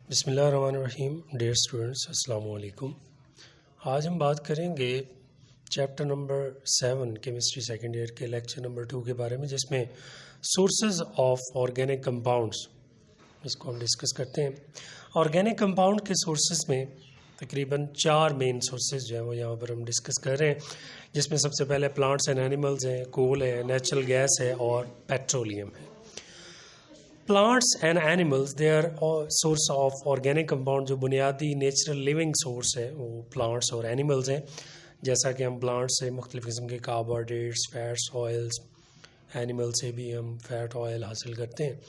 बिस्मिल्लाहिर्रहमानिर्रहीम। Dear students, अस्सलाम वालेकुम। आज हम बात करेंगे chapter number 7 chemistry second year के लेक्चर नंबर 2 के बारे में, जिसमें सोर्सेज ऑफ ऑर्गेनिक कंपाउंड्स, इसको हम डिस्कस करते हैं। ऑर्गेनिक कंपाउंड के सोर्सेज में तकरीबन 4 मेन सोर्सेज जो हैं वो यहाँ पर हम डिस्कस कर रहे हैं, जिसमें सबसे पहले प्लांट्स एंड एनिमल्स हैं, कोल है, नेचुरल गैस है और पेट्रोलियम है। Plants and animals they are source of organic compound. जो बुनियादी नेचुरल लिविंग सोर्स है वो प्लांट्स और एनिमल्स हैं। जैसा कि हम प्लांट्स से मुख्तलिफ़ किस्म के कार्बोहाइड्रेट्स, फैट्स, ऑयल्स, एनिमल से भी हम फैट ऑयल हासिल करते हैं।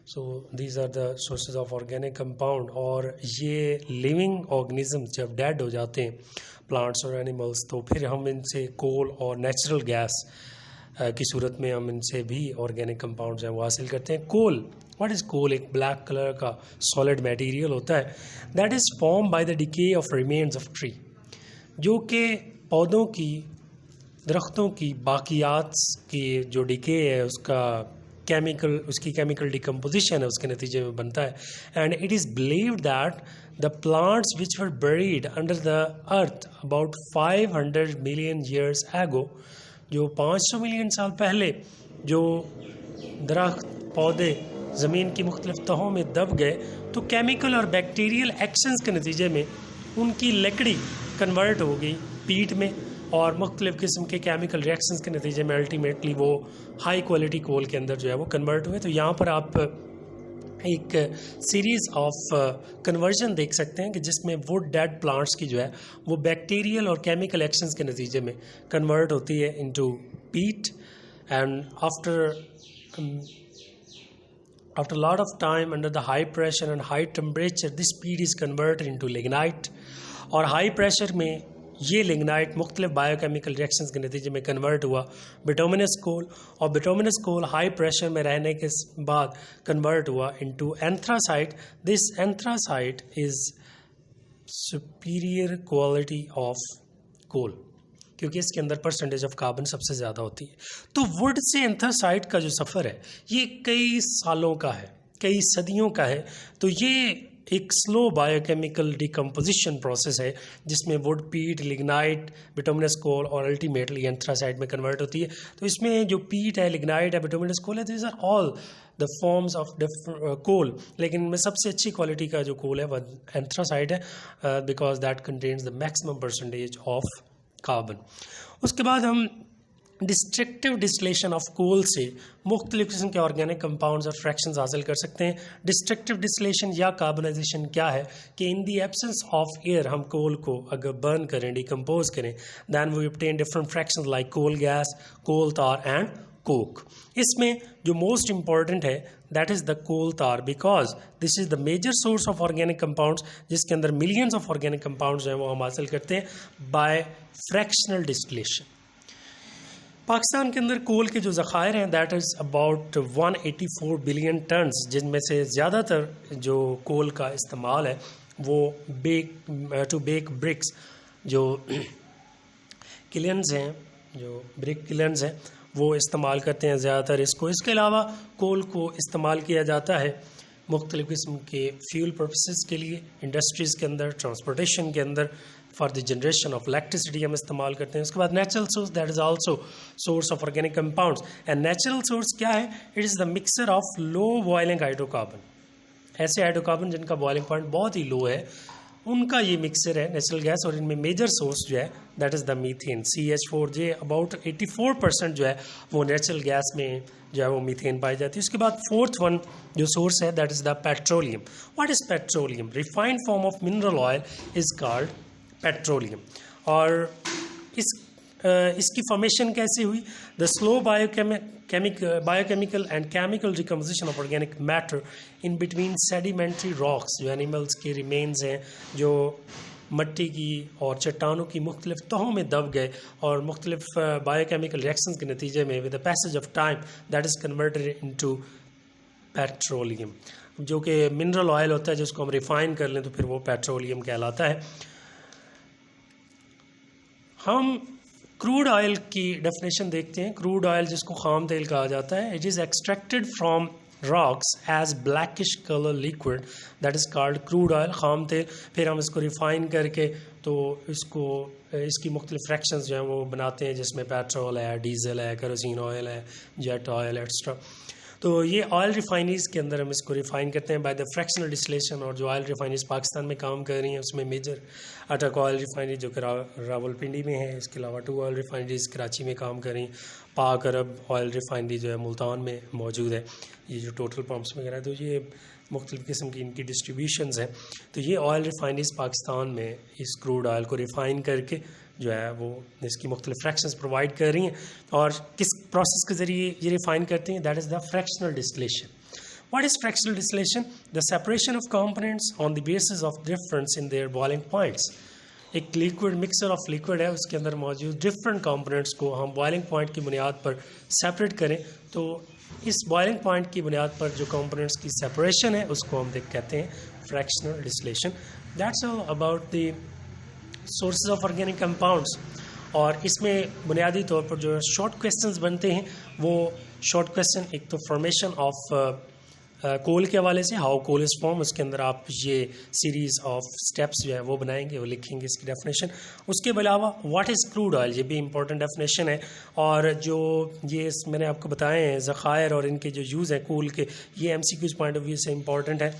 So these are the sources of organic compound. और ये लिविंग ऑर्गेनिज्म जब डेड हो जाते हैं प्लांट्स और एनिमल्स, तो फिर हम इनसे कोल और नेचुरल गैस की सूरत में हम इनसे भी ऑर्गेनिक कंपाउंड्स हैं वो हासिल करते हैं। कोल, व्हाट इज़ कोल? एक ब्लैक कलर का सॉलिड मटेरियल होता है that is form by the decay of remains of tree, जो कि पौधों की, दरख्तों की बाकियात की जो डिके है उसकी केमिकल डिकम्पोजिशन है, उसके नतीजे में बनता है। And it is believed that the plants which were buried under the earth about 500 million years ago, जो 500 मिलियन साल पहले जो दरख्त पौधे ज़मीन की मुख्तलिफ तहों में दब गए, तो केमिकल और बैक्टीरियल एक्शंस के नतीजे में उनकी लकड़ी कन्वर्ट हो गई पीट में, और मुख्तलिफ किस्म के केमिकल रिएक्शंस के नतीजे में अल्टीमेटली वो हाई क्वालिटी कोल के अंदर जो है वो कन्वर्ट हुए। तो यहाँ पर आप एक सीरीज़ ऑफ कन्वर्जन देख सकते हैं कि जिसमें वुड डेड प्लांट्स की जो है वो बैक्टीरियल और केमिकल एक्शंस के नतीजे में कन्वर्ट होती है इनटू पीट, and after a lot of time under the high pressure and high temperature this peat is converted into lignite, और हाई प्रेशर में ये लिग्नाइट मुख्तलिफ बायोकेमिकल रिएक्शंस के नतीजे में कन्वर्ट हुआ बिटोमिनस कोल, और बिटोमिनस कोल हाई प्रेशर में रहने के बाद कन्वर्ट हुआ into anthracite. This anthracite is superior quality of coal, क्योंकि इसके अंदर परसेंटेज ऑफ कार्बन सबसे ज़्यादा होती है। तो वुड से एंथ्रासाइट का जो सफ़र है ये कई सालों का है, कई सदियों का है। तो ये एक स्लो बायोकेमिकल डिकम्पोजिशन प्रोसेस है जिसमें वुड, पीट, लिग्नाइट, बिटोमिनस कोल और अल्टीमेटली एंथ्रासाइट में कन्वर्ट होती है। तो इसमें जो पीट है, लिग्नाइट है, बिटोमिनस कोल है, this are all the forms of coal, लेकिन इनमें सबसे अच्छी क्वालिटी का जो कोल है वह एंथ्रासाइट है, because that contains the maximum percentage of carbon. उसके बाद हम डिस्ट्रक्टिव डिस्टिलेशन ऑफ कोल से मुख्तलिफ किस्म के ऑर्गेनिक कंपाउंड्स और फ्रैक्शंस हासिल कर सकते हैं। डिस्ट्रक्टिव डिस्टिलेशन या कार्बनाइजेशन क्या है कि in the absence of air हम कोल को अगर बर्न करें, डिकम्पोज करें, then we obtain different fractions like coal gas, coal tar and coke. इसमें जो मोस्ट इंपॉर्टेंट है that is the coal tar, because this is the major source of organic compounds, जिसके अंदर millions of organic compounds हैं वो हम हासिल करते हैं बाय फ्रैक्शनल डिस्टिलेशन। पाकिस्तान के अंदर कोल के जो ज़खायर हैं that is about 184 billion turns, जिनमें से ज़्यादातर जो कोल का इस्तेमाल है वो टू बेक ब्रिक्स, जो किलन्स हैं, जो ब्रिक किलन्स हैं वो इस्तेमाल करते हैं ज़्यादातर इसको। इसके अलावा कोल को इस्तेमाल किया जाता है मुख्तलिफ़ किस्म के फ्यूल पर्पसेस के लिए, इंडस्ट्रीज़ के अंदर, ट्रांसपोर्टेशन के अंदर, for the generation of electricity हम इस्तेमाल करते हैं। उसके बाद natural source that is also source of organic compounds. And natural source क्या है? It is the mixer of low boiling hydrocarbon, ऐसे हाइड्रोकार्बन जिनका बॉइलिंग पॉइंट बहुत ही लो है, उनका ये मिक्सर है नेचुरल गैस। और इनमें मेजर सोर्स जो है that is the methane, CH4J। About 84% जो है वो नेचुरल गैस में जो है वो मीथेन पाई जाती है। उसके बाद फोर्थ वन जो सोर्स है that is the petroleum. What is petroleum? Refined form of mineral oil is called petroleum. और इसकी फॉर्मेशन कैसे हुई? The slow biochemical and chemical decomposition of organic matter in between sedimentary rocks, जो animals के remains हैं जो मट्टी की और चट्टानों की मुख्तलिफ तहों में दब गए, और मुख्तलिफ बायोकेमिकल रिएक्शंस के नतीजे में with the passage of time that is converted into petroleum, जो कि मिनरल ऑयल होता है जिसको हम रिफाइन कर लें तो फिर वो पेट्रोलियम कहलाता है। हम क्रूड ऑयल की डेफिनेशन देखते हैं। क्रूड ऑयल जिसको खाम तेल कहा जाता है, it is extracted from rocks as blackish color liquid that is called crude oil, खाम तेल। फिर हम इसको रिफ़ाइन करके तो इसकी मुख्तलिफ फ्रैक्शंस जो हैं वो बनाते हैं, जिसमें पेट्रोल है, डीज़ल है, केरोसिन ऑयल है, जेट ऑयल एक्स्ट्रा। तो ये ऑयल रिफाइनरीज़ के अंदर हम इसको रिफ़ाइन करते हैं बाय द फ्रैक्शनल डिस्टिलेशन। और जो ऑयल रिफाइनरीज़ पाकिस्तान में काम कर रही हैं उसमें मेजर अटक ऑयल रिफाइनरी जो कि रावलपिंडी में है, इसके अलावा 2 ऑयल रिफाइनरीज़ कराची में काम कर रही हैं, पाक अरब ऑयल रिफाइनरी जो है मुल्तान में मौजूद है। ये जो टोटल पम्प्स वगैरह, तो ये मुख्तलिफ़ किस्म की इनकी डिस्ट्रीब्यूशंस हैं। तो ये ऑयल रिफाइनरीज़ पाकिस्तान में इस क्रूड ऑयल को रिफ़ाइन करके जो है वो इसकी मुख्तलिफ फ्रैक्शंस प्रोवाइड कर रही हैं। और किस प्रोसेस के ज़रिए ये रिफ़ाइन करते हैं, that is the fractional distillation. What is fractional distillation? The separation of components on the basis of difference in their boiling points. एक लिक्विड मिक्सर ऑफ लिक्विड है, उसके अंदर मौजूद डिफरेंट कंपोनेंट्स को हम बॉइलिंग पॉइंट की बुनियाद पर सेपरेट करें, तो इस बॉइलिंग पॉइंट की बुनियाद पर जो कंपोनेंट्स की सेपरेशन है उसको हम कहते हैं fractional distillation. That's all about the sources of organic compounds. और इसमें बुनियादी तौर पर जो शॉर्ट क्वेश्चंस बनते हैं वो शॉर्ट क्वेश्चन, एक तो फॉर्मेशन ऑफ कोल के हवाले से, हाउ कोल इज़ फॉर्म, उसके अंदर आप ये सीरीज़ ऑफ स्टेप्स जो है वो बनाएंगे, वो लिखेंगे इसकी डेफिनेशन। उसके अलावा व्हाट इज़ क्रूड ऑयल, ये भी इंपॉर्टेंट डेफिनेशन है। और जो ये मैंने आपको बताए हैं ज़खायर और इनके जो यूज़ हैं कोल के, ये MCQs पॉइंट ऑफ व्यू से इंपॉर्टेंट है।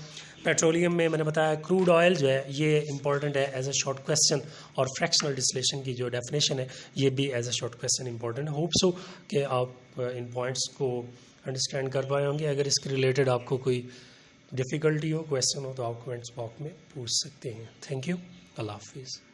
पेट्रोलियम में मैंने बताया क्रूड ऑयल जो है ये इंपॉर्टेंट है एज अ शॉर्ट क्वेश्चन, और फ्रैक्शनल डिस्टिलेशन की जो डेफिनेशन है ये भी as a short question important है। होप सो कि आप इन पॉइंट्स को अंडरस्टैंड कर पाए होंगे। अगर इसके रिलेटेड आपको कोई डिफ़िकल्टी हो, क्वेश्चन हो, तो आप कमेंट्स बॉक्स में पूछ सकते हैं। Thank you. अल्लाह हाफिज़।